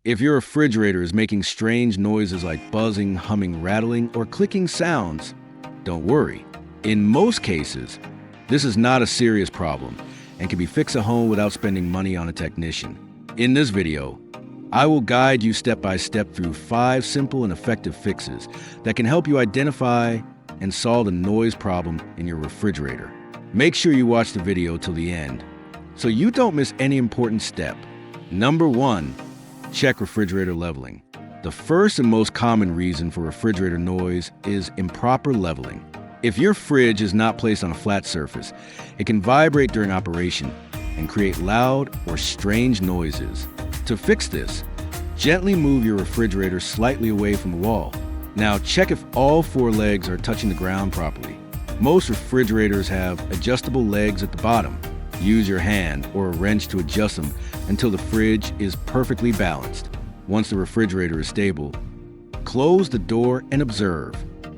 If your refrigerator is making strange noises like buzzing, humming, rattling, or clicking sounds, don't worry. In most cases, this is not a serious problem and can be fixed at home without spending money on a technician. In this video, I will guide you step by step through 5 simple and effective fixes that can help you identify and solve the noise problem in your refrigerator. Make sure you watch the video till the end so you don't miss any important step. Number 1, check refrigerator leveling. The first and most common reason for refrigerator noise is improper leveling. If your fridge is not placed on a flat surface, it can vibrate during operation and create loud or strange noises. To fix this, gently move your refrigerator slightly away from the wall. Now check if all 4 legs are touching the ground properly. Most refrigerators have adjustable legs at the bottom. Use your hand or a wrench to adjust them until the fridge is perfectly balanced. Once the refrigerator is stable, close the door and observe.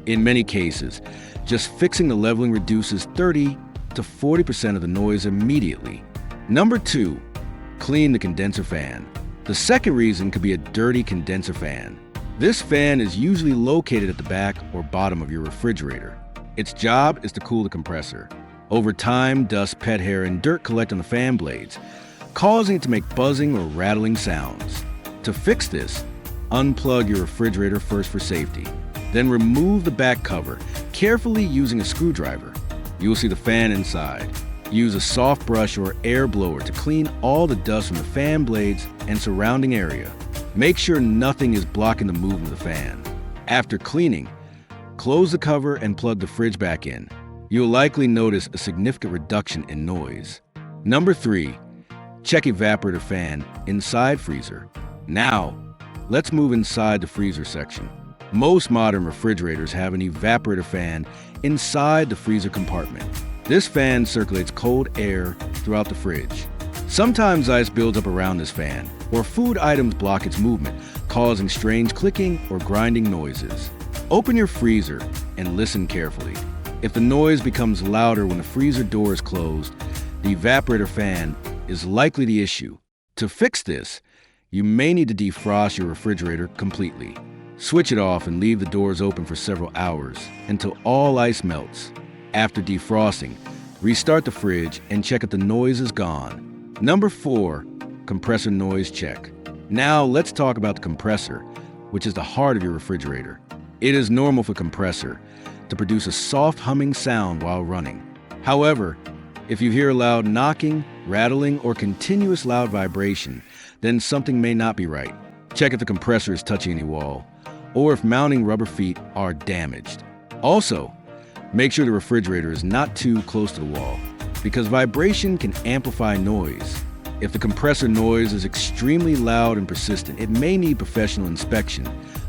In many cases, just fixing the leveling reduces 30 to 40% of the noise immediately. Number 2, clean the condenser fan. The second reason could be a dirty condenser fan. This fan is usually located at the back or bottom of your refrigerator. Its job is to cool the compressor. Over time, dust, pet hair, and dirt collect on the fan blades, causing it to make buzzing or rattling sounds. To fix this, unplug your refrigerator first for safety. Then remove the back cover, carefully using a screwdriver. You will see the fan inside. Use a soft brush or air blower to clean all the dust from the fan blades and surrounding area. Make sure nothing is blocking the movement of the fan. After cleaning, close the cover and plug the fridge back in. You'll likely notice a significant reduction in noise. Number 3, check evaporator fan inside freezer. Now, let's move inside the freezer section. Most modern refrigerators have an evaporator fan inside the freezer compartment. This fan circulates cold air throughout the fridge. Sometimes ice builds up around this fan, or food items block its movement, causing strange clicking or grinding noises. Open your freezer and listen carefully. If the noise becomes louder when the freezer door is closed, the evaporator fan is likely the issue. To fix this, you may need to defrost your refrigerator completely. Switch it off and leave the doors open for several hours until all ice melts. After defrosting, restart the fridge and check if the noise is gone. Number 4, compressor noise check. Now let's talk about the compressor, which is the heart of your refrigerator. It is normal for compressor to produce a soft humming sound while running. However, if you hear loud knocking, rattling, or continuous loud vibration, then something may not be right. Check if the compressor is touching any wall, or if mounting rubber feet are damaged. Also, make sure the refrigerator is not too close to the wall, because vibration can amplify noise. If the compressor noise is extremely loud and persistent, it may need professional inspection,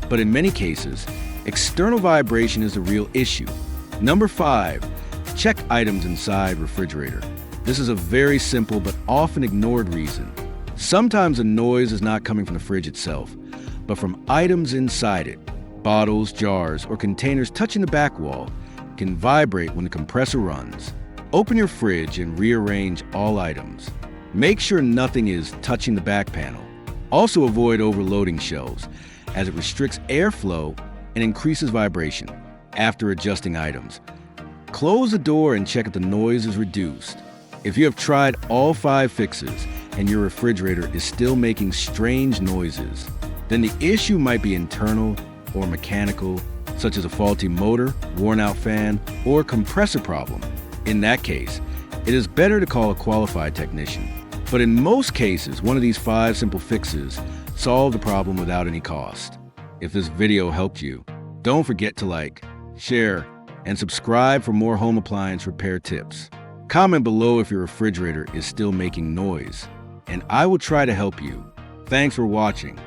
but in many cases, external vibration is the real issue. Number 5, check items inside refrigerator. This is a very simple but often ignored reason. Sometimes the noise is not coming from the fridge itself, but from items inside it. Bottles, jars, or containers touching the back wall can vibrate when the compressor runs. Open your fridge and rearrange all items. Make sure nothing is touching the back panel. Also avoid overloading shelves, as it restricts airflow and increases vibration. After adjusting items, close the door and check if the noise is reduced. If you have tried all 5 fixes and your refrigerator is still making strange noises, then the issue might be internal or mechanical, such as a faulty motor, worn-out fan, or compressor problem. In that case, it is better to call a qualified technician. But in most cases, one of these 5 simple fixes solve the problem without any cost. If this video helped you, don't forget to like, share, and subscribe for more home appliance repair tips. Comment below if your refrigerator is still making noise, and I will try to help you. Thanks for watching.